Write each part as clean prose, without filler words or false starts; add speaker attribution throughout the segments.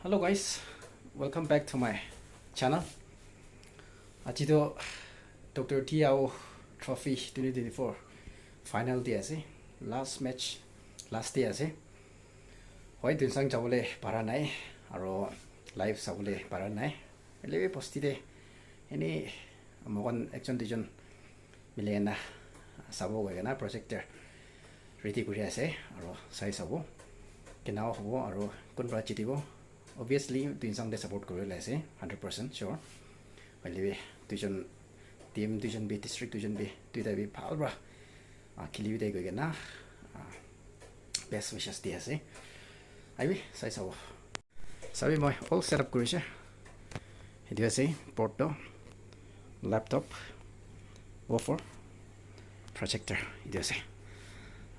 Speaker 1: Hello guys, welcome back to my channel. Ajido Dr. Tiao Trophy 2024 final day ase, last match last day ase. Hoi Tuensang jabole para nai aro live sabole para nai. Lewe posti de ini amokan action dijon milena sabo gana projector ready kuri ase aro sai sabo kenao hobo aro kunra chitibo. Obviously, Tuensang de support kori lase 100% sure. Waliwe tuition team tuition be district tuition be tuita be palbra. Kili de go gana. Best wishes de ase. Aiwi sai sabo. Sabi moi all setup kori she. Idu ase porto, laptop, woofer, projector idu ase.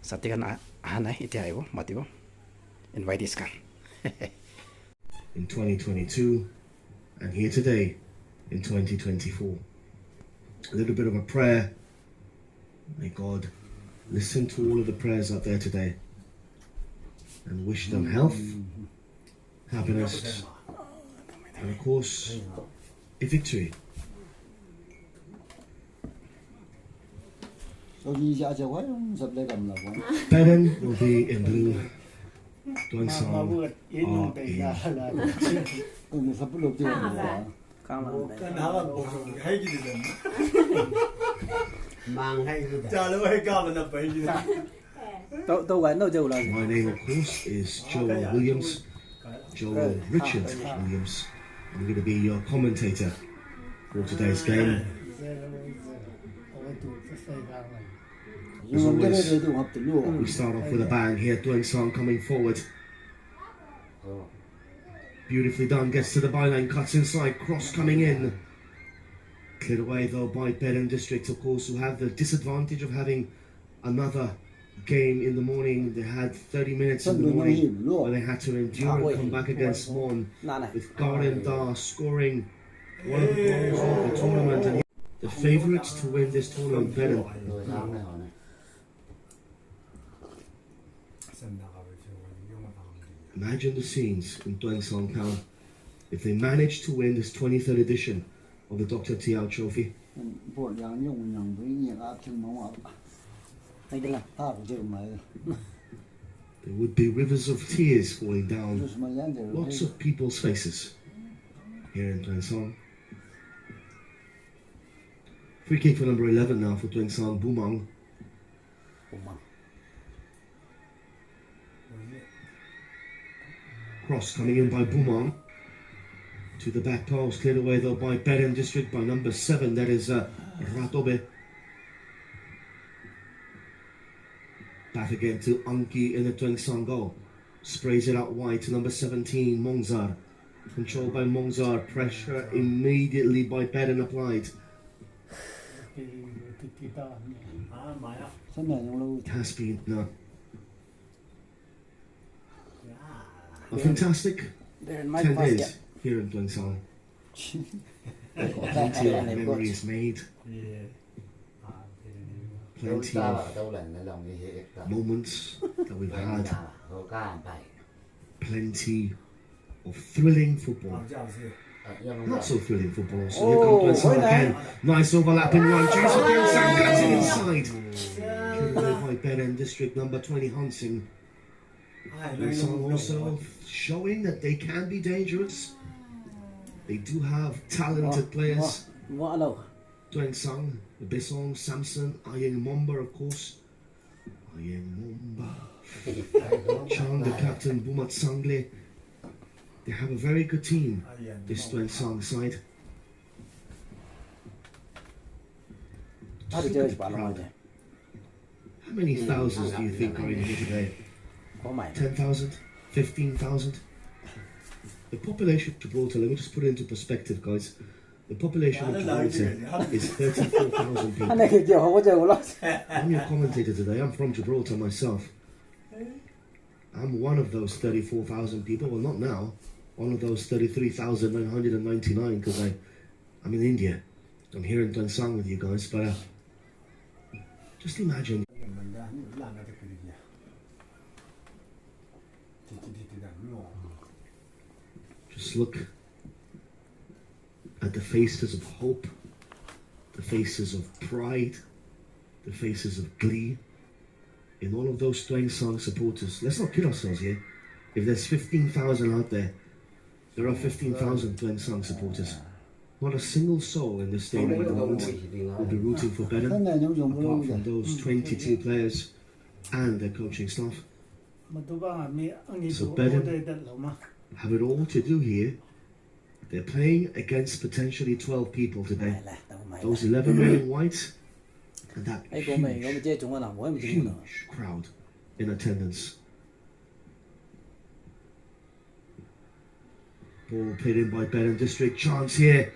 Speaker 1: Satikan anai iti aibo matibo. Invite iskan.
Speaker 2: In 2022 and here today in 2024. A little bit of a prayer. May God listen to all of the prayers out there today and wish them health, happiness, and of course, a victory. Peren will be in blue. Tuensang are in My name, of course, is Joel Williams, Joel Richard Williams. I'm going to be your commentator for today's game. As always, we start off with a bang here. Tuensang coming forward. Beautifully done. Gets to the byline. Cuts inside. Cross coming in. Cleared away though by Peren District, of course, who have the disadvantage of having another game in the morning. They had 30 minutes in the morning where they had to endure and come back against Mon, with Garden Dar scoring one of the goals of the tournament. And the favourites to win this tournament, Peren. Imagine the scenes in Tuensang town if they manage to win this 23rd edition of the Dr. Tiao Trophy. There would be rivers of tears falling down lots of people's faces here in Tuensang. Free kick for number 11 now for Tuensang, Bumang. Cross coming in by Bumang to the back post, cleared away though by Peren District by number 7, that is Ratobe. Back again to Anki in the Tuensang goal. Sprays it out wide to number 17, Mongzar. Controlled by Mongzar, pressure immediately by Peren applied. It has been a fantastic 10 days here in Tuensang. Plenty of memories made. Plenty of moments that we've had. Plenty of thrilling football. Not so thrilling football. So here comes Tuensang again. Nice overlapping run. Chase for Tuensang, cutting inside. Killed away by Peren District number 20, Hansing. Tuensang also showing that they can be dangerous. They do have talented players. Tuensang, Besong, Samson, Ayeng Momba, of course. Ayeng Momba. Chang, the captain, Bumat Sangle. They have a very good team, this Tuensang side. How many thousands do you think are in here today? 10,000? 15,000? The population of Gibraltar, let me just put it into perspective, guys. The population of Gibraltar is 34,000 people. I'm your commentator today. I'm from Gibraltar myself. I'm one of those 34,000 people. Well, not now. One of those 33,999 because I'm in India. I'm here in Tuensang with you guys. But just imagine. Just look at the faces of hope, the faces of pride, the faces of glee in all of those Tuensang supporters. Let's not kid ourselves here. If there's 15,000 out there, there are 15,000 Tuensang supporters. Not a single soul in this stadium at the moment will be rooting for Peren, apart from those 22 players and their coaching staff. So Peren have it all to do here. They're playing against potentially 12 people today. Those 11 men in white and that huge crowd in attendance. Ball played in by Peren District. Chance here.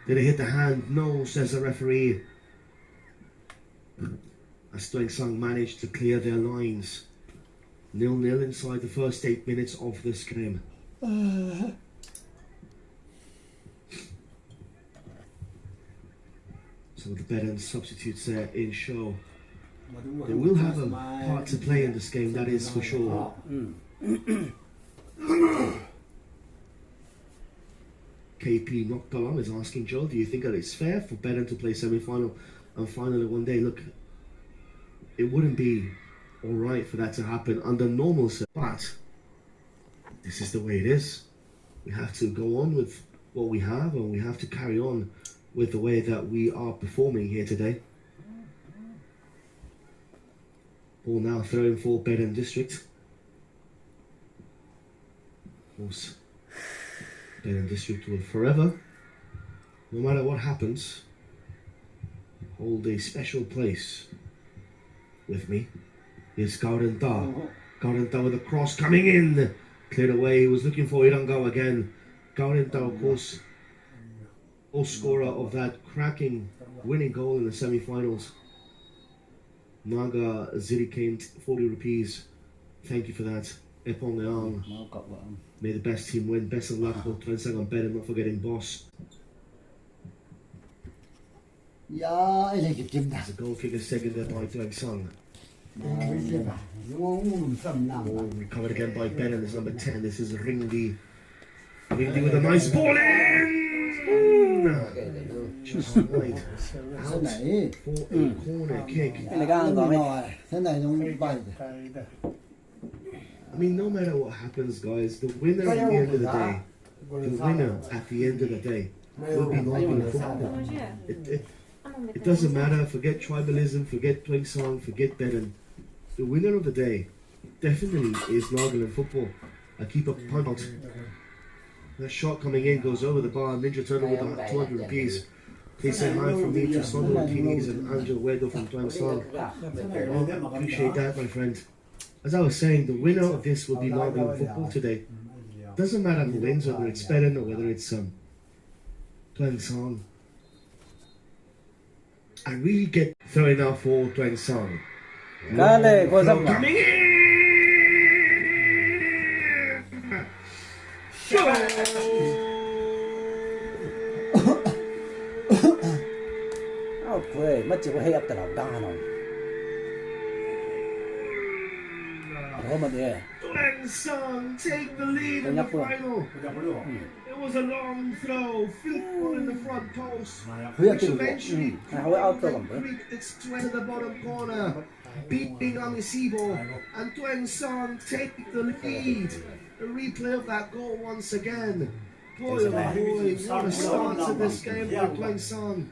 Speaker 2: Did it hit the hand? No, says the referee. As Tuensang managed to clear their lines. 0-0 inside the first 8 minutes of this game. So the Peren substitutes there in show. They will have a part to play in this game, that is for sure. KP Noktalam is asking Joe, do you think that it's fair for Peren to play semi-final and final in one day? Look, it wouldn't be alright for that to happen under normal circumstances, but this is the way it is. We have to go on with what we have, and we have to carry on with the way that we are performing here today. Ball now throwing for Peren District. Of course, Peren District will forever, no matter what happens, hold a special place with me. Here's Gaurenta. Gaurenta with a cross coming in. Cleared away. He was looking for Irangao again. Gaurenta, of course, goal scorer of that cracking winning goal in the semi-finals. Naga Zirikant, 40 rupees. Thank you for that. Epong Leang. May the best team win. Best of luck for Tuensang and Peren, not forgetting boss. There's a goal kick second there by Tuensang. Recovered again by Peren. This is number 10. This is Ringdi. Ringdi with a nice ball in! Just wide out for a corner kick. I mean, no matter what happens, guys, the winner at the end of the day, will be Northern football. It doesn't matter. Forget tribalism, forget Tuensang, forget Peren. The winner of the day definitely is Nagaland football. I keep a punt out. That shot coming in goes over the bar. Ninja Turtle with 200 rupees. Please say hi from me to Sondo Martinez and Angel Wedo from Tuensang. Appreciate that, my friend. As I was saying, the winner of this will be Nagaland football today. Doesn't matter who wins, whether it's Peren or whether it's Tuensang. I really get throwing out for Tuensang. Coming in! Tuensang take the lead in the final. It was a long throw, flipped one in the front post, which eventually creeped its way to the bottom corner, beating Amisibo, and Tuensang take the lead. A replay of that goal once again. Boy, oh boy, what a start to this game for Tuensang.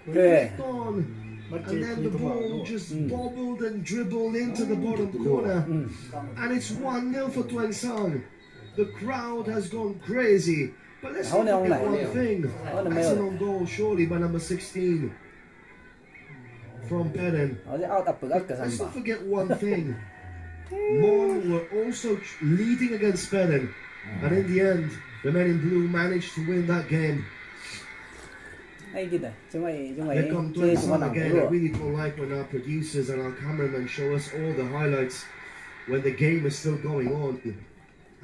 Speaker 2: Flicked on. And then the ball just bobbled and dribbled into the bottom corner. And it's 1-0 for Tuensang. The crowd has gone crazy. But let's not forget one thing. That's an own goal, surely, by number 16. From Peren. Let's not forget one thing. Mon were also leading against Peren. And in the end, the men in blue managed to win that game. Here come Tuensang again. I really don't like when our producers and our cameramen show us all the highlights when the game is still going on.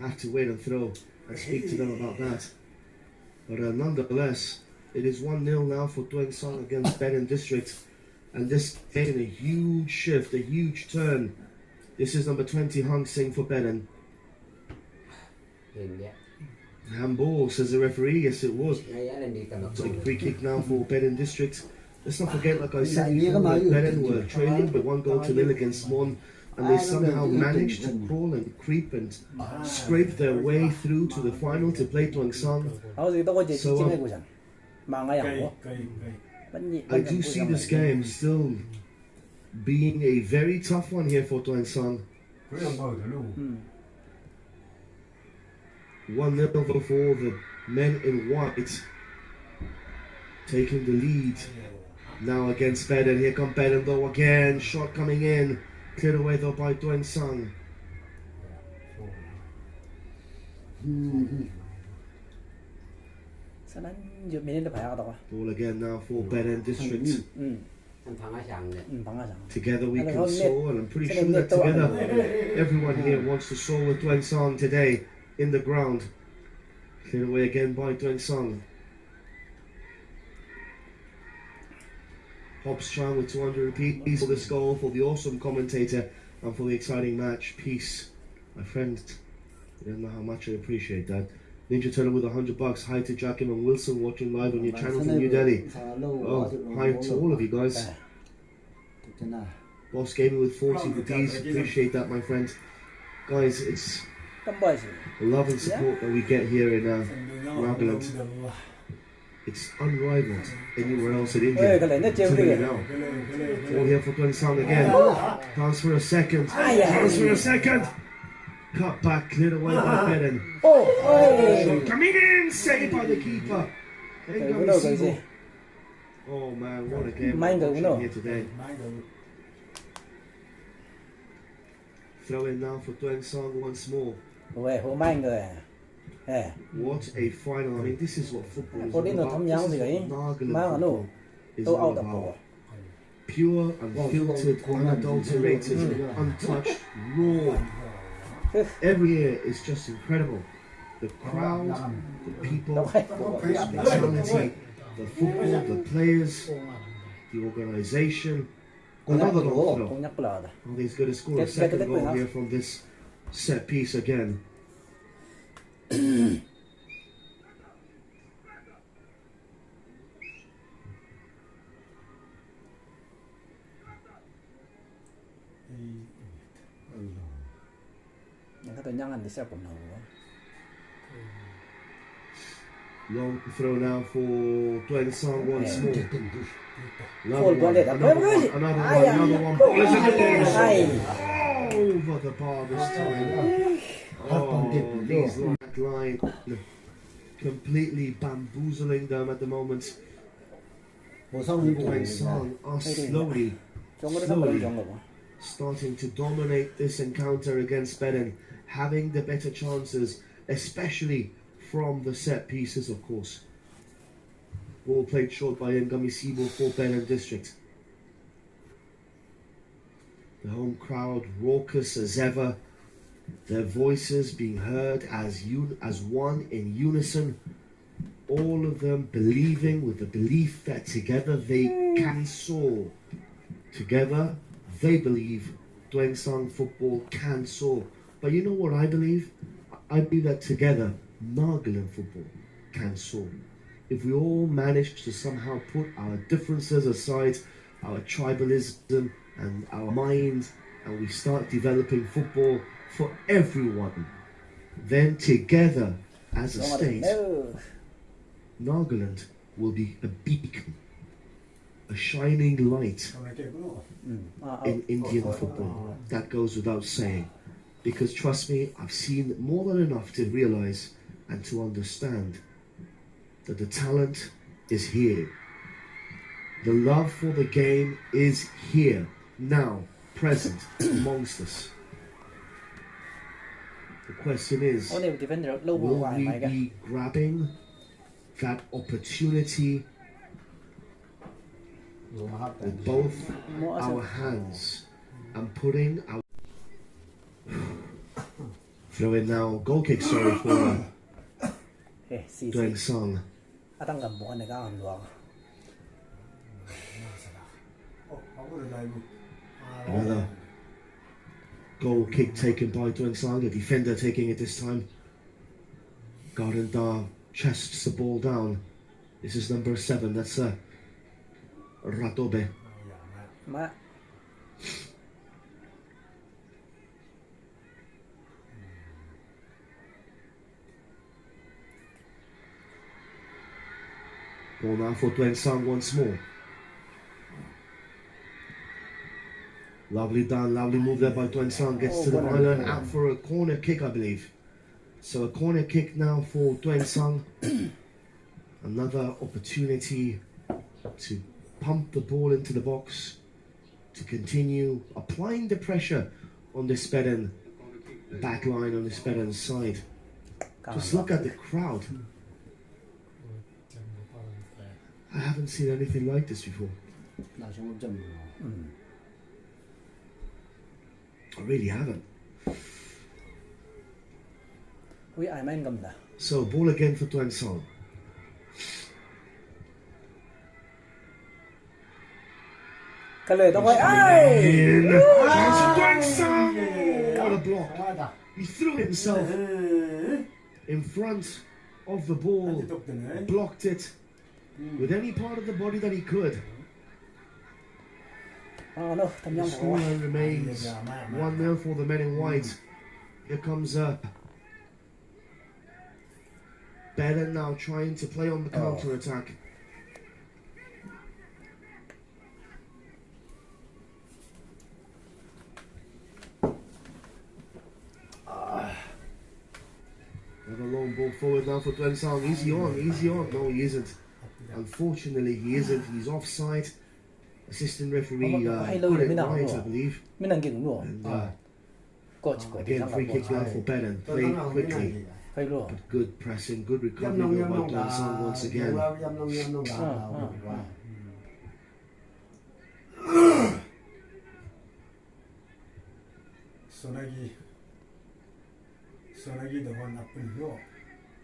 Speaker 2: I have to wait and throw and speak to them about that. But nonetheless, it is 1-0 now for Tuensang against Peren District. And this taking a huge shift, a huge turn. This is number 20, Hang Sing for Peren. Handball, says the referee. Yes, it was. It's a free kick now for Peren District. Let's not forget, like I said before, that Peren were trailing by 1-0 against Mon, and they somehow managed to crawl and creep and scrape their way through to the final to play Tuensang. So I do see this game still being a very tough one here for Tuensang. 1-0 for the men in white, taking the lead now against Peren. Here come Peren though again, shot coming in, cleared away though by Tuensang. Ball again now for Peren District. Together we can soar, and I'm pretty sure that together everyone here wants to soar with Tuensang today in the ground. Cleared away again by Tuensang. Hobstrand with 200 rupees for this goal, for the awesome commentator and for the exciting match. Peace, my friend. You don't know how much I appreciate that. Ninja Turtle with $100. Hi to Jackim and Wilson watching live on your channel from New Delhi. Oh, hi to all of you guys. Boss Gaming with 40 rupees. Appreciate that, my friend. Guys, it's the love and support that we get here in Nagaland. It's unrivaled anywhere else in India. All here for Tuensang again. Chance for a second. Chance for a second. Cut back, cleared away by Peren. Shot coming in, saved by the keeper. Oh man, what a game we're watching here today. Throw in now for Tuensang once more. What a final. I mean, this is what football is all about. This is what Nagaland football is all about. Pure, unfiltered, unadulterated, untouched, raw. Every year is just incredible. The crowd, the people, the hospitality, the football, the players, the organisation. Another long throw. Oh, he's going to score a second goal here from this set piece again. Long throw now for Tuensang once more. Another one. Over the bar this time. Oh, these back line completely bamboozling them at the moment. Tuensang are slowly starting to dominate this encounter against Peren, having the better chances, especially from the set pieces, of course. Ball played short by Ngamisibo for Peren District. The home crowd raucous as ever, their voices being heard as one in unison, all of them believing with the belief that together they can soar. Together, they believe Tuensang football can soar. But you know what I believe? I believe that together, Nagaland football can soar. If we all manage to somehow put our differences aside, our tribalism and our minds, and we start developing football for everyone, then together as a state, Nagaland will be a beacon, a shining light in Indian football. That goes without saying, because trust me, I've seen more than enough to realize and to understand that the talent is here. The love for the game is here, now, present amongst us. The question is, will we be grabbing that opportunity with both our hands and putting our... Throw in now, goal kick, sorry, for Tuensang. Another goal kick taken by Tuensang, a defender taking it this time. Gardendar chests the ball down. This is number 7. That's Ratobe.
Speaker 1: Ma.
Speaker 2: Ball now for Tuensang once more. Lovely done, lovely move there by Tuensang. Gets to the byline, out for a corner kick, I believe. So a corner kick now for Tuensang. Another opportunity to pump the ball into the box, to continue applying the pressure on the Peren back line, on the Peren side. Just look at the crowd. I haven't seen anything like this before. I really haven't. So ball again for Tuensang. What a block. He threw himself in front of the ball, blocked it with any part of the body that he could. The scoreline remains 1-0 for the men in white. Here comes Peren now trying to play on the counter-attack. Another long ball forward now for Tuensang. Easy on, easy on. No, he isn't. Unfortunately, he isn't. He's offside. Assistant referee got it right, I believe. And, again, free kick now for Peren. Played quickly. But good pressing, good recovery by Tuensang once again.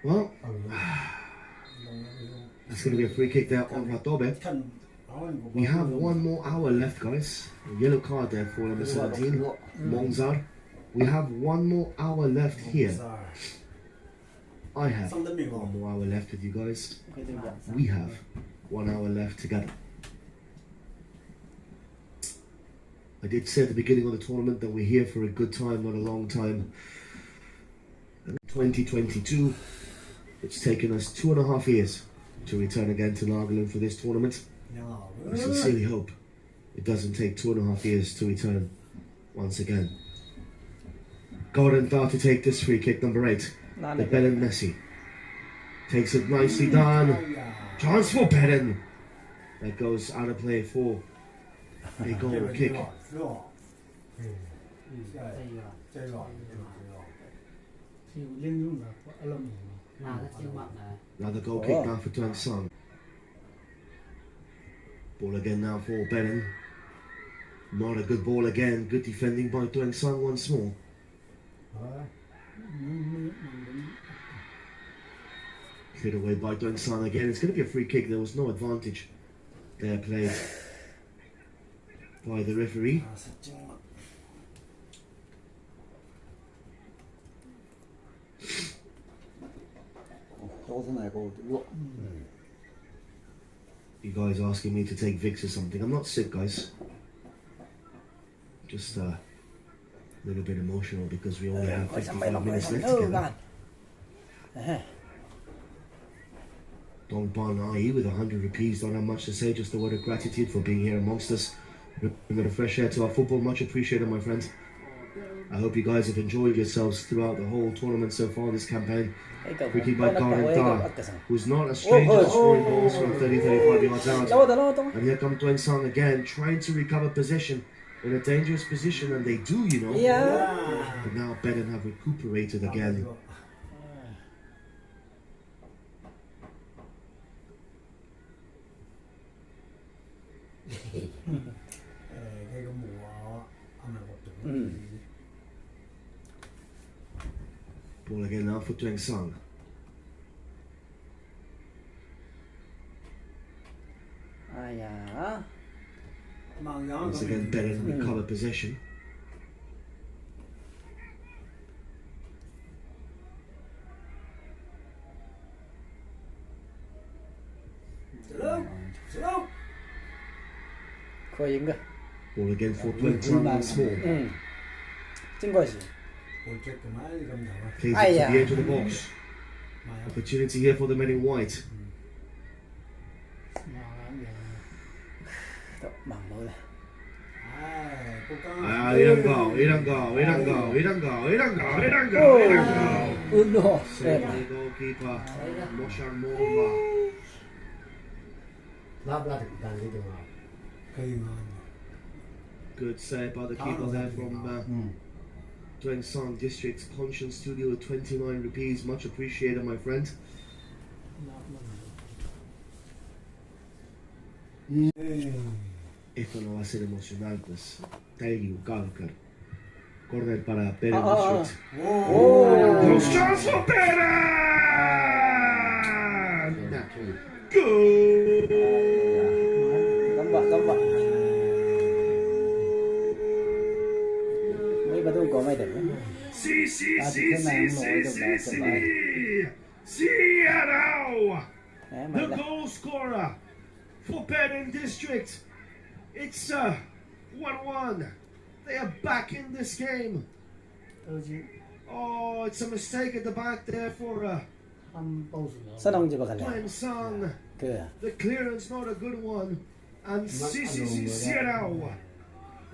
Speaker 2: Well, that's going to be a free kick there on Ratobe. We have 1 more hour left, guys. A yellow card there for number 17, Mongzar. We have 1 more hour left here. I have 1 more hour left with you guys. We have 1 hour left together. I did say at the beginning of the tournament that we're here for a good time, not a long time. 2022, it's taken us 2.5 years to return again to Nagaland for this tournament. I sincerely hope it doesn't take 2.5 years to return once again. Gardendar to take this free kick, number 8. The Peren Messi takes it nicely done. Chance for Peren. That goes out of play for a goal kick. Another goal kick now for Tuensang. Ball again now for Peren. Not a good ball again. Good defending by Tuensang once more. Cleared away by Tuensang again. It's going to be a free kick. There was no advantage there played by the referee. You guys asking me to take Vicks or something. I'm not sick, guys. Just a little bit emotional because we only have 55 minutes left together. Dong Ban Ai with 100 rupees. Don't have much to say, just a word of gratitude for being here amongst us. Bringing a fresh air to our football. Much appreciated, my friends. I hope you guys have enjoyed yourselves throughout the whole tournament so far, this campaign. Free kick by Gardendar, who's not a stranger to scoring goals from 30-35 yards out. And here comes Tuensang again, trying to recover possession in a dangerous position, and they do, you know. But now Peren have recuperated again. Ball again now for Tuensang. Once again, Peren recover possession.
Speaker 1: 可以个。
Speaker 2: Ball again for Tuensang once more.
Speaker 1: 真可惜。
Speaker 2: Plays it to the edge of the box. Opportunity here for the men in white.
Speaker 1: 都忙到了。
Speaker 2: He don't go.
Speaker 1: 운동.
Speaker 2: Save the goalkeeper. Moshan Momba. Good save by the keeper there from Tuensang District's Pension Studio with 29 rupees. Much appreciated, my friend. Esto no va a ser emocional, pues. Taigi Galkar. Corner para Peren District. Close chance for Peren! Good!
Speaker 1: Gambar. Mấy bà tôi có mấy tỉnh.
Speaker 2: See now! The goal scorer for Peren District. It's 1-1. They are back in this game. Oh, it's a mistake at the back there for Tuensang. The clearance not a good one. And Sierra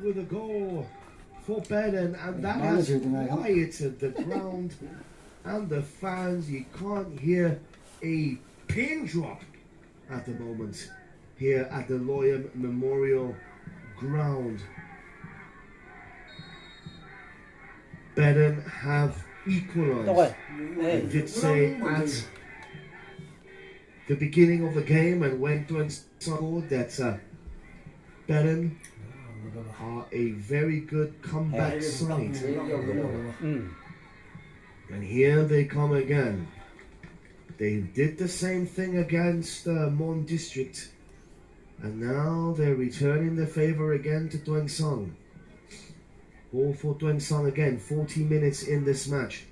Speaker 2: with a goal for Peren, and that has quieted the ground and the fans. You can't hear a pin drop at the moment here at the Loyam Memorial Ground. Peren have equalised. I did say at the beginning of the game and when Tuensang scored that Peren are a very good comeback side. And here they come again. They did the same thing against Mon District. And now they're returning the favour again to Tuensang. Ball for Tuensang again, 40 minutes in this match.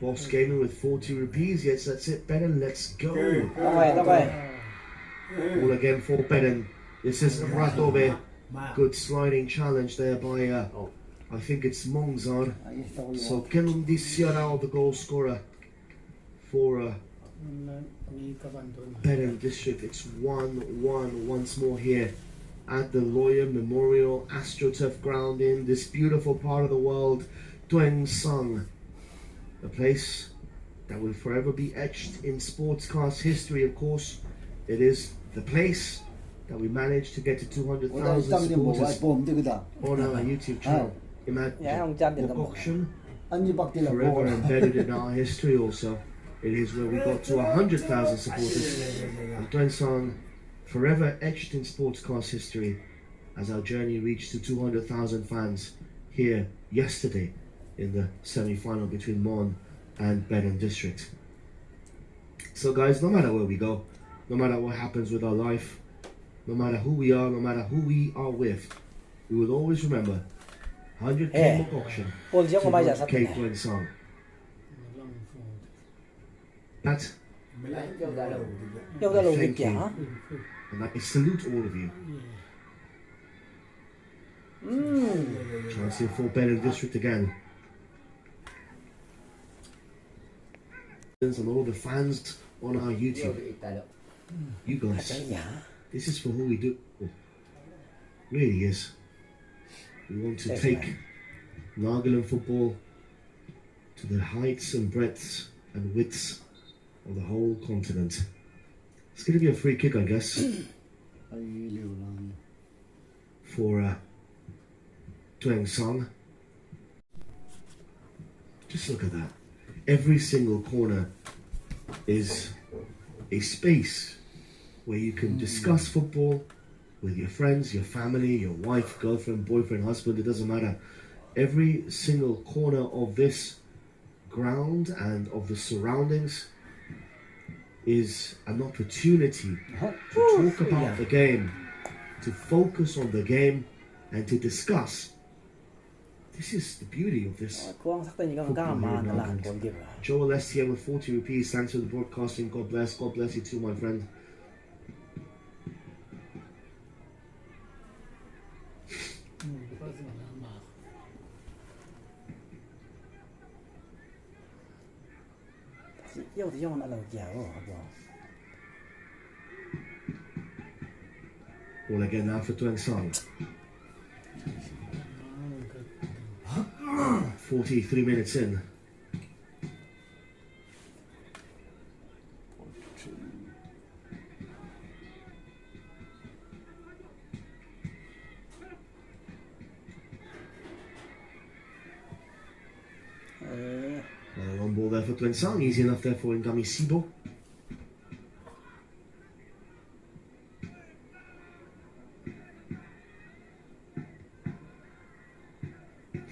Speaker 2: Boss gaming with 40 rupees. Yes, that's it, Peren. Let's go. Ball again for Peren. This is Ratobe. Good sliding challenge there by, I think it's Mongzar. So Kenundi Siarao, the goal scorer for Peren District. It's 1-1 once more here at the Loyam Memorial AstroTurf ground in this beautiful part of the world, Tuensang. A place that will forever be etched in sportscast history, of course. It is the place that we managed to get to 200,000 supporters on our YouTube channel. Imagine auction forever embedded in our history also. It is where we got to 100,000 supporters. And Tuensang forever etched in sportscast history as our journey reached to 200,000 fans here yesterday in the semi-final between Mon and Peren District. So guys, no matter where we go, no matter what happens with our life, no matter who we are, no matter who we are with, we will always remember 100k Mock auction to 100k Tuensang. That, thank you, and I salute all of you. Chance here for Peren District again. And all the fans on our YouTube. You guys, this is for who we do. It really is. We want to take Nagaland football to the heights and breadths and widths of the whole continent. It's going to be a free kick, I guess, for Tuensang. Just look at that. Every single corner is a space where you can discuss football with your friends, your family, your wife, girlfriend, boyfriend, husband, it doesn't matter. Every single corner of this ground and of the surroundings is an opportunity to talk about the game, to focus on the game, and to discuss This is the beauty of this.
Speaker 1: Kuang sakta ni kang ma na lan kon give.
Speaker 2: Joel STM with 40 rupees. Thanks for the broadcasting. God bless. God bless you too, my friend. Ball again now for Tuensang. 43 minutes in. Long ball there for Tuensang. Easy enough there for Ngami Sibo.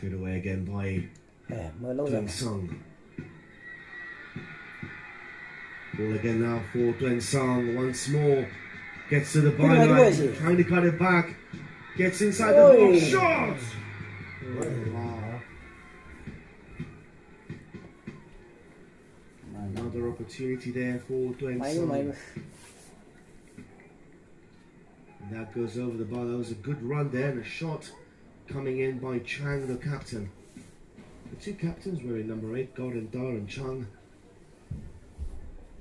Speaker 2: Cleared away again by Tuensang. Ball again now for Tuensang once more. Gets to the byline, trying to cut it back. Gets inside the box. Shot! Another opportunity there for Tuensang. That goes over the bar. That was a good run there, and a shot coming in by Chang, the captain. The two captains were in number 8, God and Dar and Chang.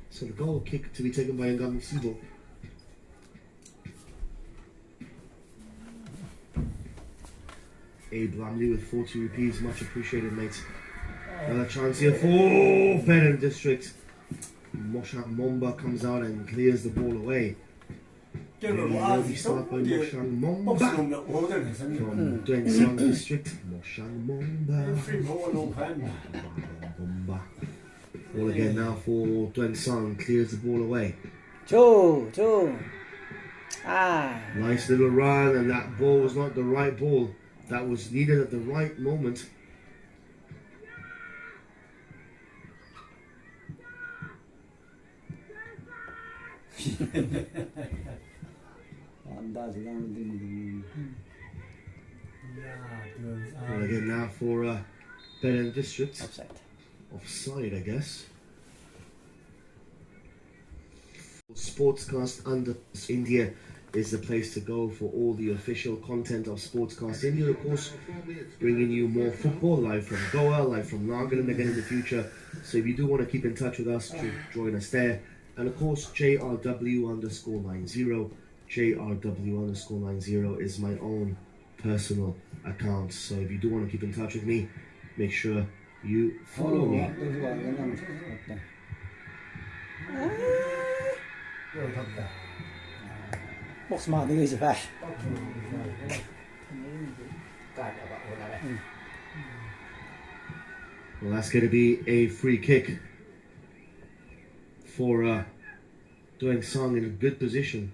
Speaker 2: So the goal kick to be taken by Ngami Sibo. Abe Lamley with 40 rupees, much appreciated, mate. Another chance here for Peren District. Moshang Momba comes out and clears the ball away. Lovely start by Moshang Momba from Tuensang District. Moshang Momba. Ball again now for Tuensang, clears the ball away. Nice little run, and that ball was not the right ball. That was needed at the right moment. Well, again now for Peren District. Offside, I guess. Sportscast under India is the place to go for all the official content of Sportscast India. Of course, bringing you more football live from Goa, live from Nagaland again in the future. So if you do want to keep in touch with us, join us there. And of course, JRW_90. JRW_90 is my own personal account. So if you do want to keep in touch with me, make sure you follow me. Well, that's going to be a free kick for Tuensang in a good position.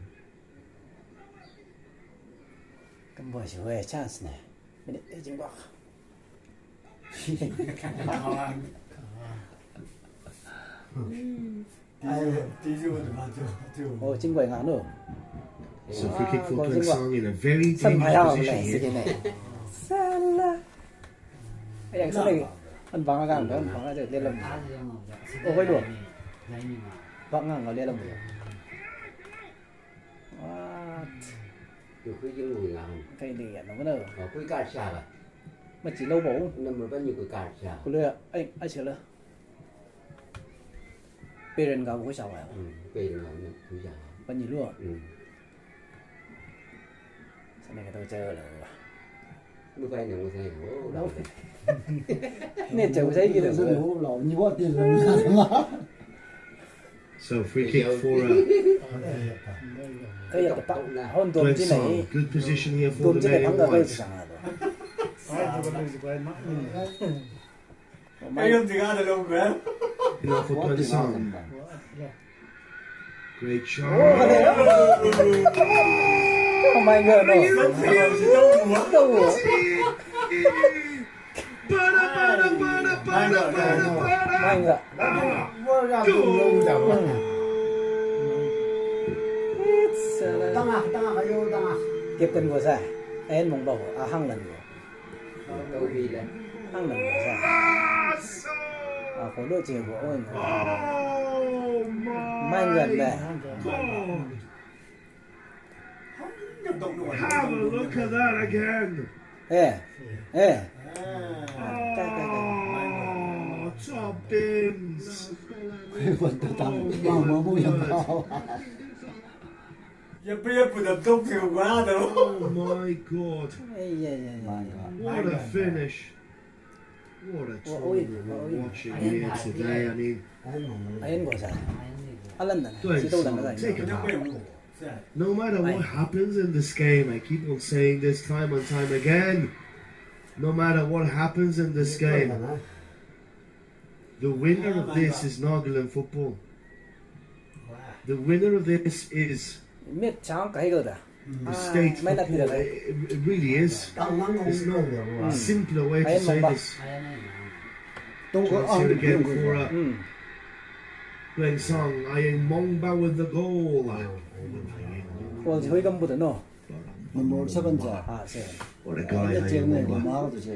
Speaker 2: So free kick for Tuensang in a very dangerous position here.
Speaker 3: Mà chỉ lâu bổ nằm ở bên nhiều cái cả chả. Cô lừa, anh sửa lừa. Peren gạo có sao vậy? Peren gạo nó cứ chả. Bên nhiều luôn. Sao này cái tôi chơi là. Mới quay này mới thấy hổ đâu. Nên chơi thấy cái đó hổ lẩu như quá tiền rồi mà.
Speaker 2: So free kick for Tuensang. Good position here for the man in white. Enough for Tuensang. Great shot.
Speaker 1: Oh my god, no. Tiếp cận vừa ra, em mong bảo hăng lần rồi.
Speaker 3: câu vì là
Speaker 1: ăn lần nữa ra à có đôi chiều của ôi
Speaker 2: Oh
Speaker 1: mai gần này
Speaker 2: God! Have a look at that again.
Speaker 1: ê ê
Speaker 2: Oh, top bins.
Speaker 3: quần tôi tầm bao mơ mũi bao
Speaker 4: Giờ bây giờ bữa tập tốt nhiều quá đâu.
Speaker 2: Oh my God!
Speaker 3: my God.
Speaker 2: What a finish! What a tournament we're watching here today. I mean,
Speaker 1: ayun ko sa alam na
Speaker 2: Tuensang,
Speaker 1: si Tulan na
Speaker 2: take it
Speaker 1: tayo
Speaker 2: back. No matter what happens in this game, I keep on saying this time and time again. No matter what happens in this game, the winner of this is Nagaland football. The winner of this is
Speaker 1: miết cháo cái cơ à
Speaker 2: the state
Speaker 1: mấy lần
Speaker 2: football.
Speaker 1: rồi
Speaker 2: It really is. There's no simpler way to say this.
Speaker 3: Tôi có
Speaker 2: Chance here again
Speaker 3: người
Speaker 2: for Tuensang. Ayeng Mongba with the goal.
Speaker 1: 어 저희가보다 너
Speaker 3: 뭐 첫 번째
Speaker 1: 아, 세.
Speaker 2: What a guy, Ayeng Mongba.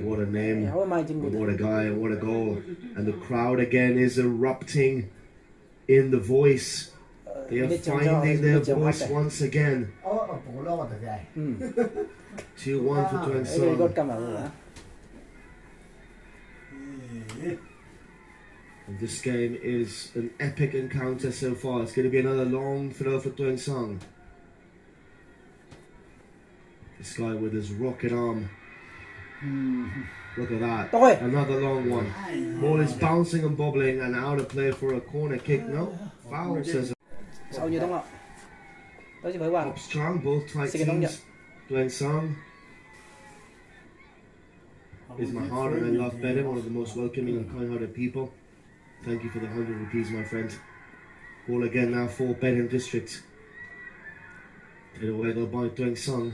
Speaker 2: What a name.
Speaker 1: How am I to
Speaker 2: What a guy and what a goal. And the crowd again is erupting in the voice. They are finding their voice once again. 2-1 for
Speaker 1: 이거
Speaker 2: Tuensang.
Speaker 1: 까먹어.
Speaker 2: And this game is an epic encounter so far. It's going to be another long throw for Tuensang. This guy with his rocket arm. Look at that.
Speaker 1: Okay.
Speaker 2: Another long one. Ball is bouncing and bobbling and out of play for a corner kick. No. Foul says
Speaker 1: Sau như đúng không? Đó chỉ phải qua.
Speaker 2: up strong, both tight
Speaker 1: Sige, don't
Speaker 2: teams. Tuensang is my heart and I love Peren, one of the most welcoming and kind-hearted people. Thank you for the 100 rupees, my friend. Ball again now for Peren District. Take it away though by Tuensang.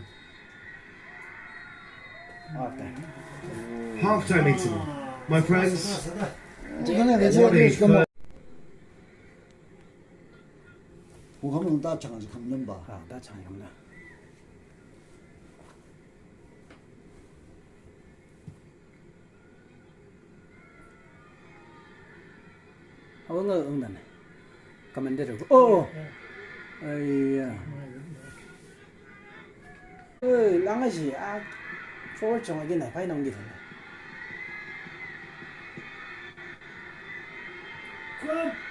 Speaker 2: Half-time meeting. My friends, what a first.
Speaker 3: 뭐 한번 따창아서 감는 봐.
Speaker 1: 아, 나 참, 이겁니다. 응답네. 가면 되죠. 아이야. 랑아시, forward 정하게 나 파이 넘기네.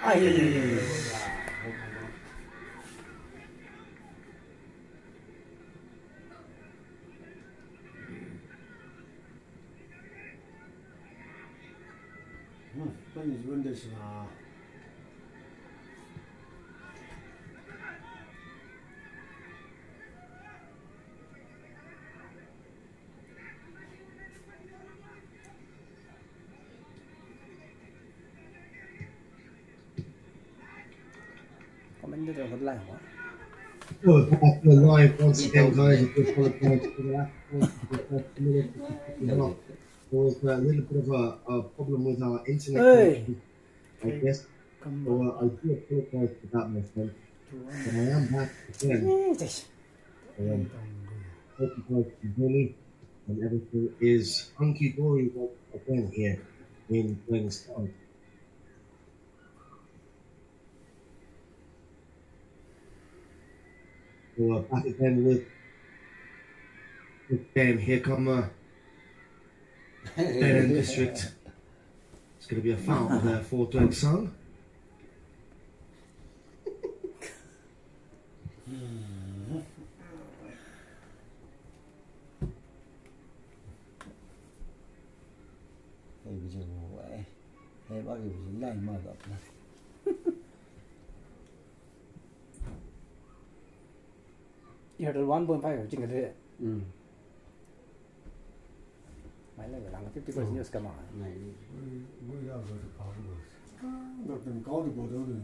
Speaker 1: 아이.
Speaker 4: 빨리 이번 대시나.
Speaker 1: 가면 되죠. 헛라인 와.
Speaker 2: We're back to live once again, guys. I just apologize for that. There was a little bit of a problem with our internet connection, I guess. So I do apologize for that, my friend. But I am back again. Hope you guys can hear me and everything is hunky-dory once again here in Tuensang. So we're back again with game. Here come Peren District. It's going to be a foul there for Tuensang.
Speaker 3: bây giờ vậy hay bác gì lại mà gặp này
Speaker 1: You had a 1.5 chính cái đấy. Mấy lần làm cái 50% news cả mà.
Speaker 3: này
Speaker 4: mới ra rồi thì có được. Được từng có được bộ đâu rồi.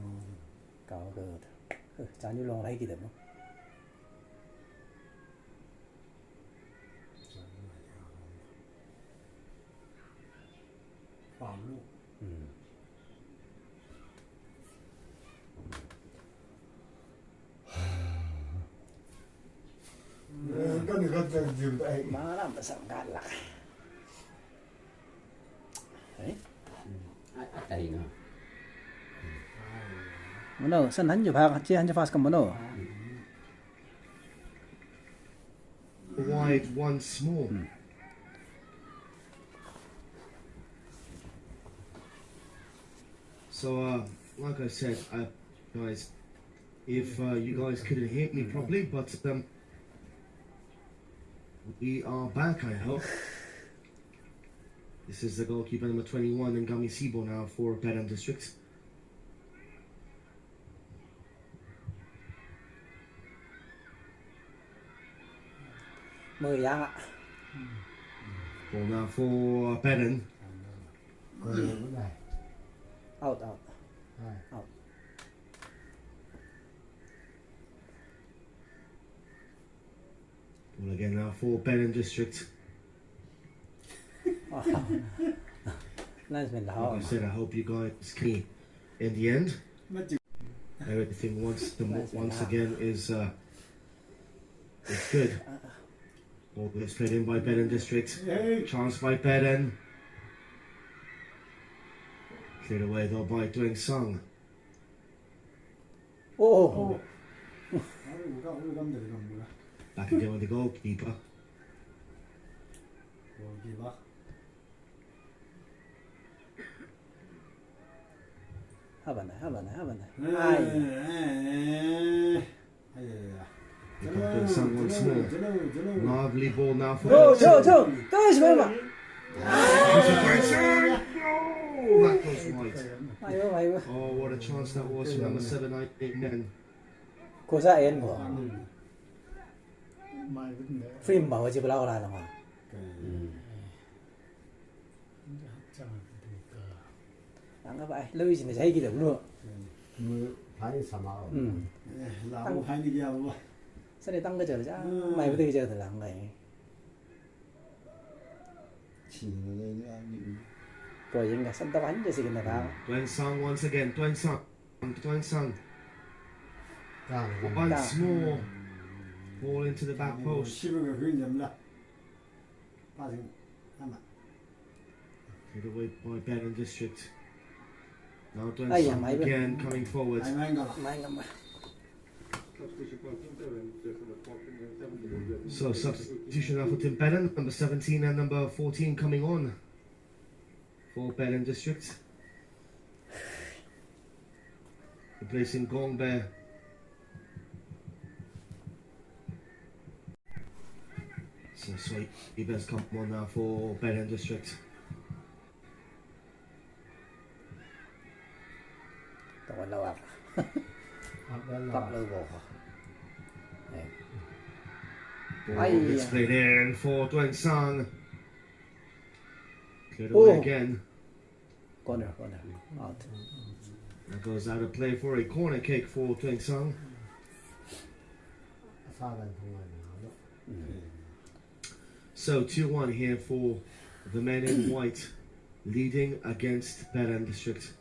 Speaker 1: Cao cái. Chả như lòng lấy gì đấy mà.
Speaker 4: Phạm luôn. Cái này có dừng tại
Speaker 1: Má làm mà sẵn gạt lại.
Speaker 3: Ai nữa.
Speaker 1: Mano, saan hanjo pa chi hanjo fast kam mano.
Speaker 2: Wide once more. So, like I said, guys, if you guys couldn't hear me properly, but we are back, I hope. This is the goalkeeper number 21 in Gami Sibo now for Peren District.
Speaker 1: Mười giang ạ.
Speaker 2: Ball now for Peren.
Speaker 1: Out, out. Out.
Speaker 2: Ball again now for Peren District.
Speaker 1: Nice man.
Speaker 2: Like I said, I hope you guys can in the end. Everything once again is good. Ball gets played in by Peren District. Chance by Peren. Cleared away though by Tuensang.
Speaker 1: Oh.
Speaker 2: Back again with the goalkeeper.
Speaker 1: Haban này.
Speaker 2: Here comes Tuensang once more. Lovely ball now for
Speaker 1: Go. Guys, remember.
Speaker 2: Oh, that goes wide.
Speaker 1: Mày.
Speaker 2: Oh, what a chance that was for number 7, 8, 9.
Speaker 1: Cô ra em của phim bảo chỉ bao là mà. Đang các bạn lưu ý này thấy cái được luôn. Sao để tăng cái giờ ra? Mày bây giờ thì làm này. Rồi những cái sân tập bắn cho sự kiện này vào.
Speaker 2: Tuensang once again. Tuensang. Once more. Ball into the back post. Hit away by Peren District. Now Tuensang again coming forward. So substitution now for Tim Peren, number 17 and number 14 coming on for Peren District. Replacing Gongbe. So sweet, he best come on now for Peren District.
Speaker 1: Tao lâu à? Tao lâu bộ.
Speaker 2: Ball gets played in for Tuensang. Cleared away again.
Speaker 1: Corner. Out.
Speaker 2: That goes out of play for a corner kick for Tuensang. So 2-1 here for the men in white, leading against Peren District.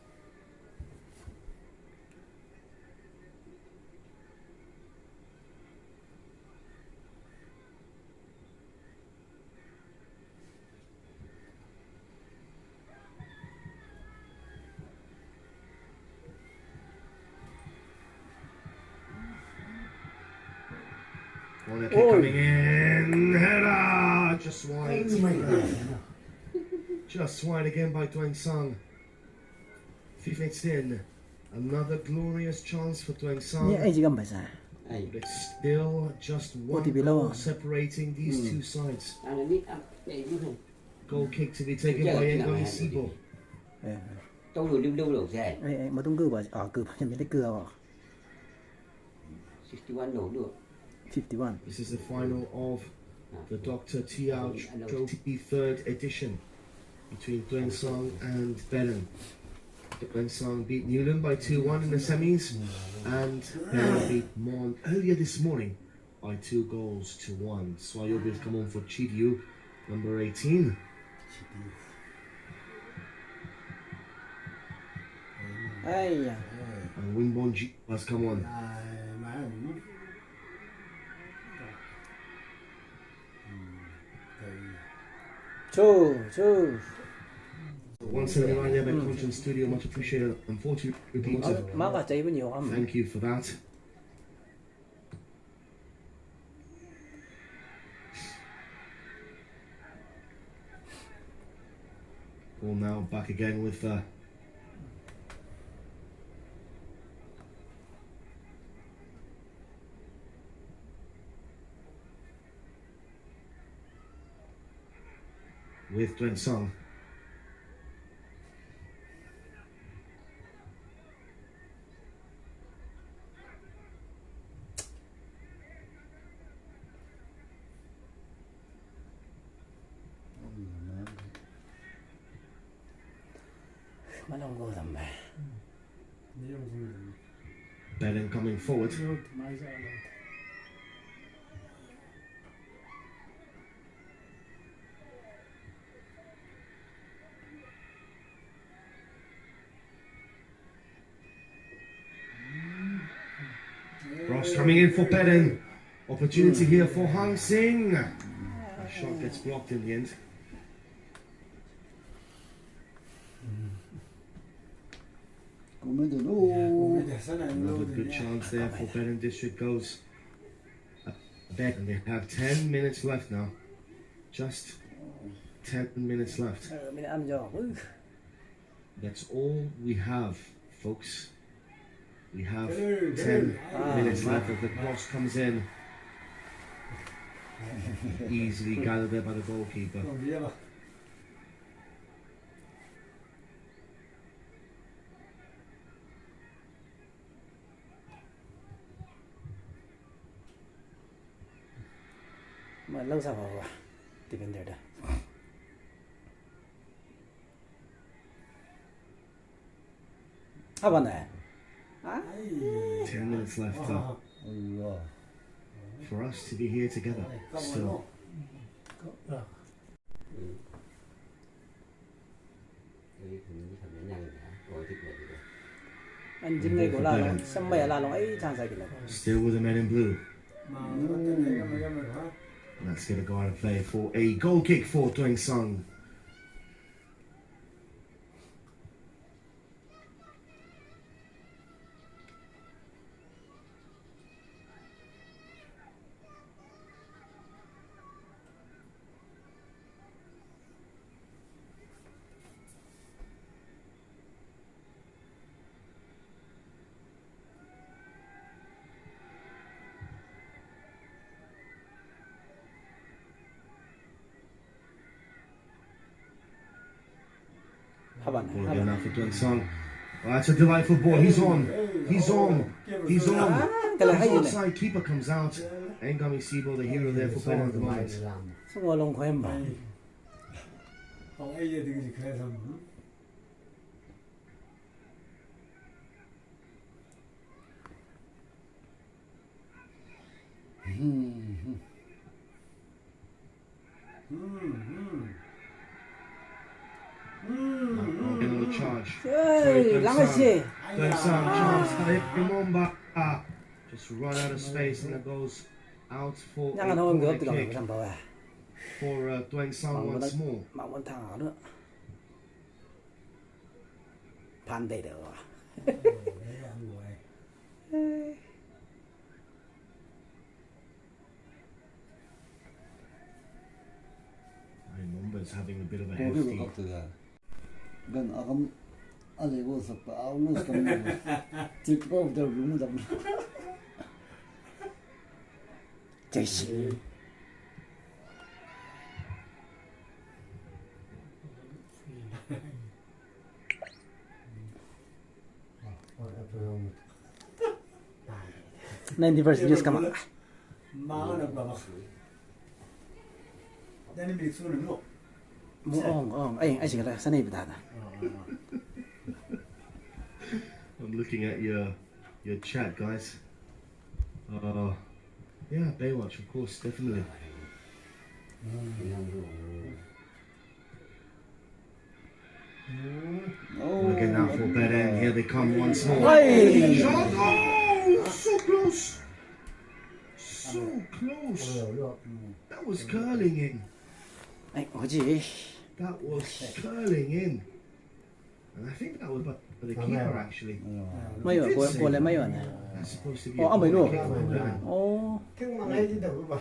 Speaker 2: Corner kick coming in, header, just wide. Just wide again by Tuensang. 5 minutes in, another glorious chance for Tuensang. But it's still just one goal separating these two sides. Goal kick to be taken by Ngami Sibo.
Speaker 1: Mà tung cử bảo cử nhận biết cử à? 51.
Speaker 2: This is the final of the Dr. Tiao Trophy 3rd edition between Tuensang and Peren. Tuensang beat Newland by 2-1 in the semis, and Peren beat Mon earlier this morning by 2-1. Swayobi come on for Chidiu, number 18. And Winbon has come on.
Speaker 1: Two.
Speaker 2: everyone sending around there by Conscience Studio, much appreciated. Unfortunately, repeated.
Speaker 3: Má chạy với nhiều âm.
Speaker 2: Thank you for that. Ball now back again with Tuensang. Peren coming forward. Ross coming in for Peren. Opportunity here for Hang Sing. The shot gets blocked in the end. Another good chance there for Peren District goes back, and they have 10 minutes left now. Just 10 minutes left. That's all we have, folks. We have 10 minutes left as the cross comes in. Easily gathered there by the goalkeeper.
Speaker 3: Mà lâu sao vào defender đó.
Speaker 2: 10 minutes left for us to be here together still.
Speaker 3: Anh chính ngay của là sân bay là ấy chàng sai kìa.
Speaker 2: Still with the men in blue. Let's get a guy to play for a goal kick for Tuensang. Ball again now for Tuensang. Oh, that's a delightful ball. He's on. He's on. He's on. He's outside. Keeper comes out. Ngami Sibo, the hero there for Peren at the moment.
Speaker 3: Semua long kau hamba.
Speaker 2: Get on the charge.
Speaker 3: Tuensang
Speaker 2: chance. Remember, just run out of space and it goes out for a corner kick for Tuensang once more.
Speaker 3: Mà vẫn thằng nữa. 반대 được.
Speaker 2: Remember is having a bit of a hefty.
Speaker 4: Ben agam alego sakta almost coming. Tip of the room.
Speaker 3: 제시. Nanti versi just come on. Anh sẽ ra sana ibu dah.
Speaker 2: I'm looking at your chat, guys. Yeah, Baywatch, of course, definitely. Again now for Peren. Here they come once more. Shot! Oh, so close. So close. That was curling in.
Speaker 3: Anh có gì?
Speaker 2: That was curling in. And I think that was by the keeper actually.
Speaker 3: ไม่หรอกกลัวอะไรไม่หรอกนะ
Speaker 2: That's supposed to be
Speaker 3: Oh,
Speaker 2: a
Speaker 3: I'm
Speaker 2: goal
Speaker 3: in
Speaker 2: kick for Peren.
Speaker 3: โอ้
Speaker 4: Thương mà ngay đi đâu mà.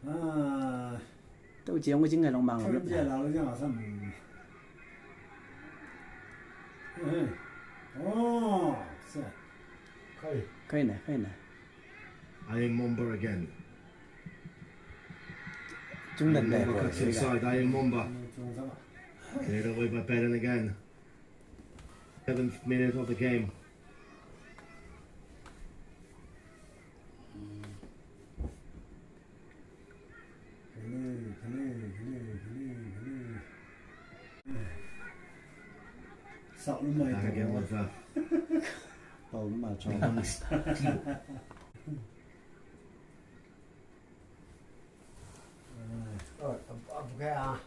Speaker 4: À,
Speaker 3: 都只有我真係浪漫
Speaker 4: thôi
Speaker 3: 咁
Speaker 4: giờ là nó chẳng sao. Ồ, sao? Khơi.
Speaker 3: 可以呢可以呢
Speaker 2: I am Momba again.
Speaker 3: 中等嘅
Speaker 2: Momba cuts inside. I am Momba. Cleared away by Peren again. 7th minute of the game.
Speaker 4: Sợ luôn mày.
Speaker 2: Back again with
Speaker 4: Tàu nó mà cho. Rồi, ok à.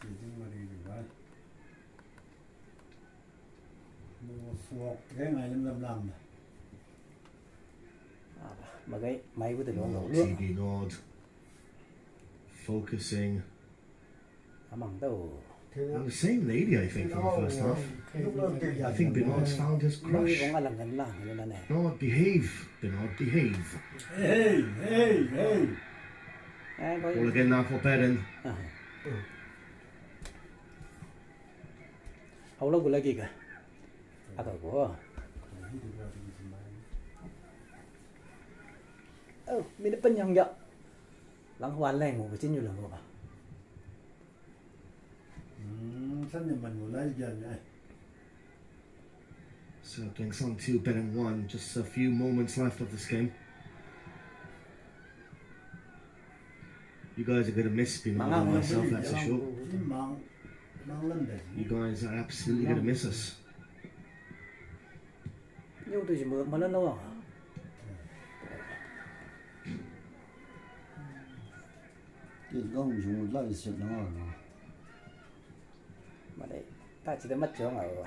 Speaker 4: Chỉ nhưng mà đi được đấy. Mua suộc cái này làm.
Speaker 3: mà cái máy của từ đó
Speaker 2: more
Speaker 3: nước
Speaker 2: TV nod. Focusing.
Speaker 3: bằng đâu
Speaker 2: And the same lady, I think, from the first half. I think Bernard's found his
Speaker 3: nó
Speaker 2: crush.
Speaker 3: cũng làm gần làng như là này
Speaker 2: Bernard, behave. Bernard, behave.
Speaker 4: Hey, hey, hey.
Speaker 3: có
Speaker 2: Ball again now for Peren.
Speaker 3: hầu lâu của lấy gì cả cậu của mình đã bên nhằng nhở lắng hoàn lành một cái trên nhiều lần rồi mà
Speaker 4: Sân nhà mình muốn lấy dần này.
Speaker 2: So Tuensang 2, Peren 1. Just a few moments left of this game. You guys are going to miss Bernard and myself, that's for sure.
Speaker 4: Mang lên để.
Speaker 2: You guys are absolutely going to miss us.
Speaker 3: nhưng tôi chỉ mà nó lâu à
Speaker 4: Tiền công chúng lại sự nó rồi.
Speaker 3: mà đấy ta chỉ đã mất chỗ ở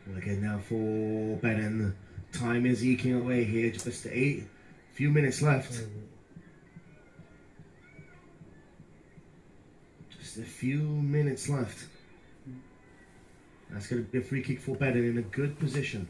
Speaker 2: Well, again now for Peren. Time is eking away here. Just 8 few minutes left. Just a few minutes left. That's going to be a free kick for Peren in a good position.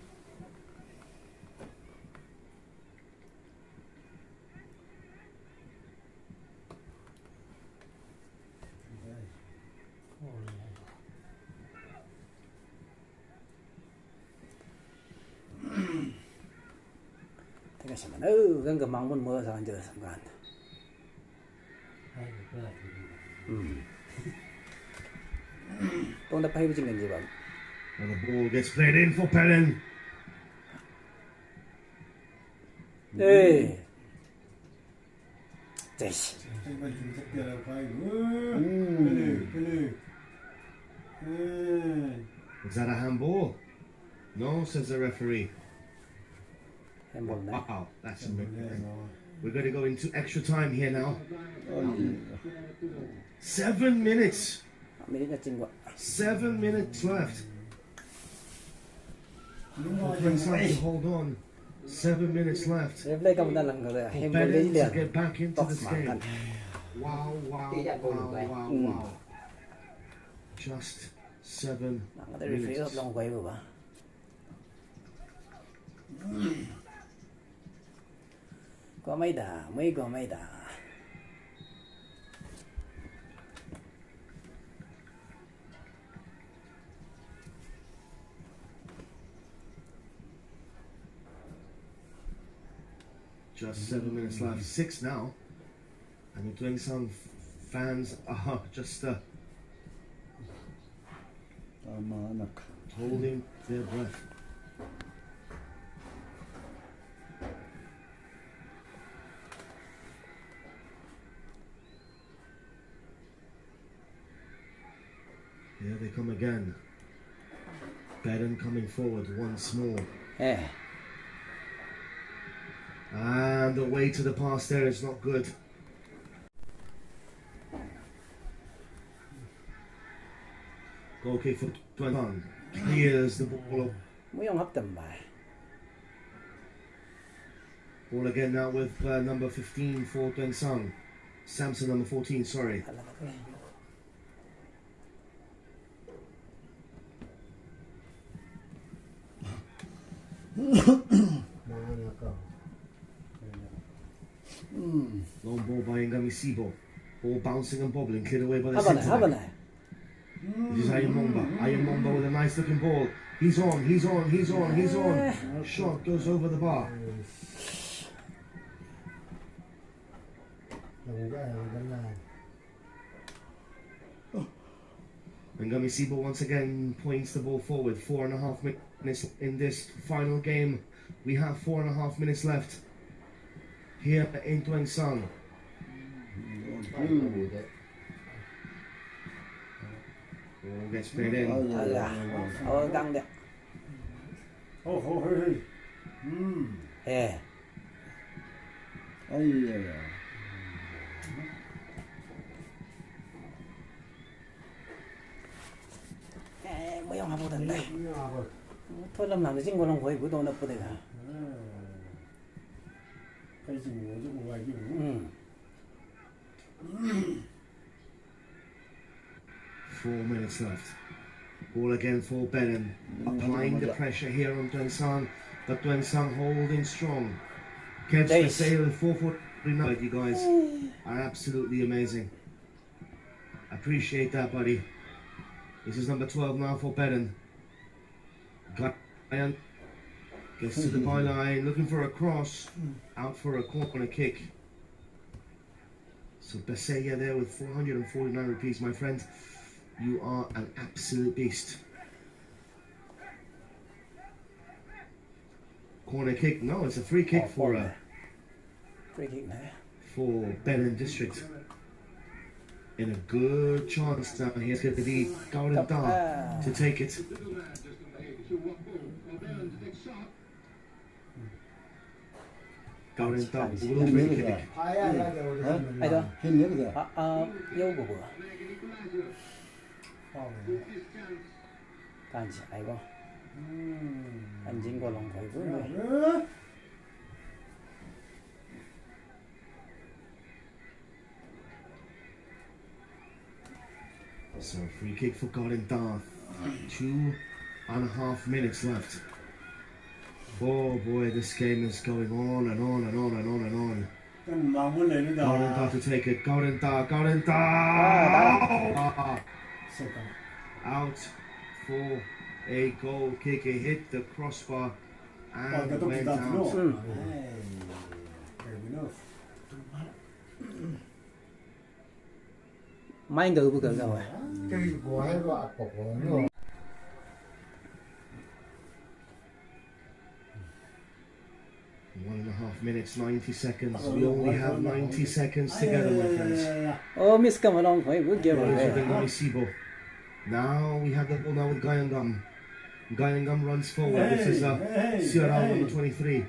Speaker 3: thế cái xem mà gần cái măng muốn mưa sao giờ sẵn gan tôi đã phải với chính gì vậy
Speaker 2: And the ball gets played in for Peren.
Speaker 3: ê chết
Speaker 4: Mình chúng rất là phải.
Speaker 2: Is that a handball? No, says the referee.
Speaker 3: em buồn đấy
Speaker 2: Wow, that's a We're going to go into extra time here now. 7 minutes.
Speaker 3: mình đã chinh gọi
Speaker 2: 7 minutes left. Tuensang to hold on. 7 minutes left.
Speaker 3: em lấy cầm ta lần rồi
Speaker 2: For
Speaker 3: em muốn lấy
Speaker 2: Peren to
Speaker 3: liền
Speaker 2: get back into
Speaker 3: tóc
Speaker 2: this
Speaker 3: mà
Speaker 2: game.
Speaker 3: cần
Speaker 2: Wow, wow, wow, wow. Just 7
Speaker 3: nó đã referee hợp
Speaker 2: minutes.
Speaker 3: đồng quay vừa ba có mấy có mấy đà
Speaker 2: Just 7 minutes left. 6 now. And the Tuensang fans are just holding their breath. Here they come again. Peren coming forward once more. And the way to the pass there is not good. Goal kick for Tuensang. clears the ball. Ball again now with number 15 for Tuensang. Samson number 14, sorry. Long ball by Ngami Sibo. Ball bouncing and bobbling, cleared away by the centre back. This is Ayamomba with a nice looking ball. He's on. Shot goes over the bar. Ngami Sibo once again points the ball forward. 4.5 minutes in this final game. We have 4.5 minutes left here in Tuensang. Match Peren.
Speaker 3: Thôi làm nào để chính con quay của tôi nó có thể hả?
Speaker 4: Cái gì cũng ngoài gì.
Speaker 2: 4 minutes left. Ball again for Peren. Applying the pressure here on Tuensang, but Tuensang holding strong. Kev's Sale 449. You guys are absolutely amazing. Appreciate that, buddy. This is number 12 now for Peren. Guyan gets to the byline, looking for a cross, out for a corner kick. So Besaya there with 449 rupees, my friend. You are an absolute beast. Corner kick? No, it's a free kick for Peren District. In a good chance now. Here's going to be Gaudan Da to take it. Gaudan Da will take it.
Speaker 3: Kanji 아이고 안진 걸롱 걸고
Speaker 2: So free kick for Gaudan Da. 2.5 minutes left. Oh boy, this game is going on and on and on and on and on. Gaudan Da to take it. Gaudan Da. Out for a goal kick. It hit the crossbar and went out.
Speaker 3: Mind over go rồi.
Speaker 2: 1.5 minutes, 90 seconds. We only have 90 seconds together, my friends.
Speaker 3: Oh, miss come along for good give away.
Speaker 2: Now we have the ball now with Guyangam. Guyangam runs forward. This is Sierra number 23.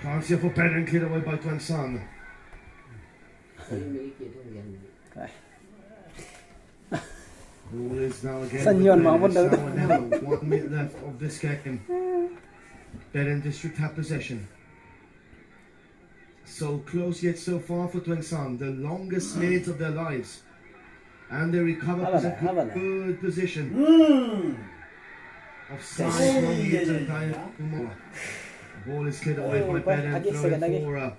Speaker 2: Chance here for Peren, cleared away by Tuensang. Ball is now again. 1 minute left of this game. Peren District have possession. So close yet so far for Tuensang. The longest minutes of their lives. And they recover a good position. Offside from the ball is cleared away by Peren, throwing for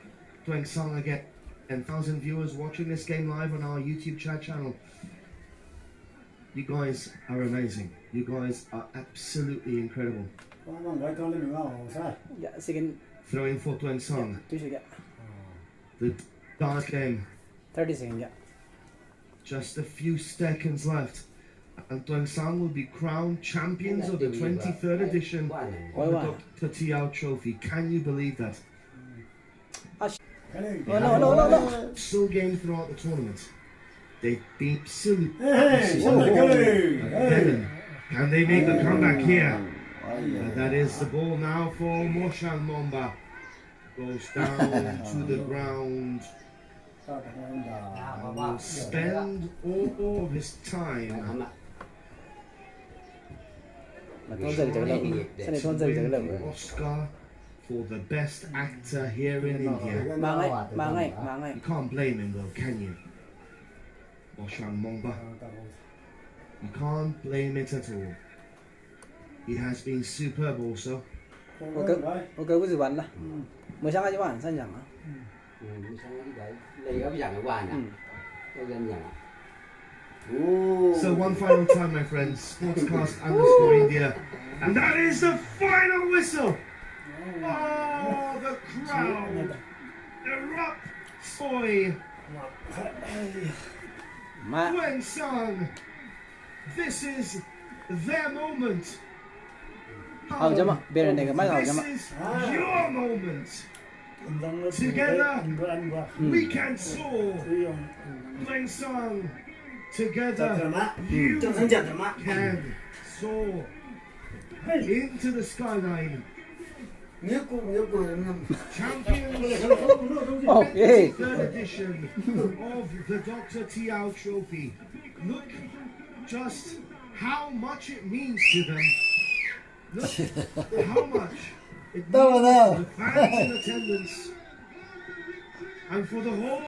Speaker 2: Tuensang again. 10,000 viewers watching this game live on our YouTube chat channel. You guys are amazing. You guys are absolutely incredible. Throwing for Tuensang. The last game.
Speaker 3: 30 seconds, yeah.
Speaker 2: Just a few seconds left. And Tuensang will be crowned champions of the 23rd edition of the Dr. Tiao Trophy. Can you believe that?
Speaker 3: No.
Speaker 2: Still game throughout the tournament. They beat absolutely. Can they make a comeback here? That is the ball now for Moshan Momba. Goes down to the ground. And will spend all of his time
Speaker 3: mà thôn dần trở lâu sau này thôn dần trở lâu
Speaker 2: Oscar for the best actor here in India.
Speaker 3: mang ngay
Speaker 2: You can't blame him though, can you? Tuensang Mongba. You can't blame it at all. He has been superb also.
Speaker 3: ok có dự đoán là mới sáng cho bạn sao chẳng á
Speaker 5: mới sáng cái đấy lấy cái dạng của bạn à tôi dân dạng
Speaker 2: So one final time, my friends, sportscast_India, and that is the final whistle. Oh, the crowd erupts. Oi, Tuensang, this is their moment.
Speaker 3: Peren này cái máy
Speaker 2: This is your moment. Together, we can soar. Tuensang, together, you can soar into the skyline. Champions
Speaker 3: oh yeah
Speaker 2: third edition of the Dr. Tiao Trophy. Look just how much it means to them. Look how much it means to the fans in attendance and for the whole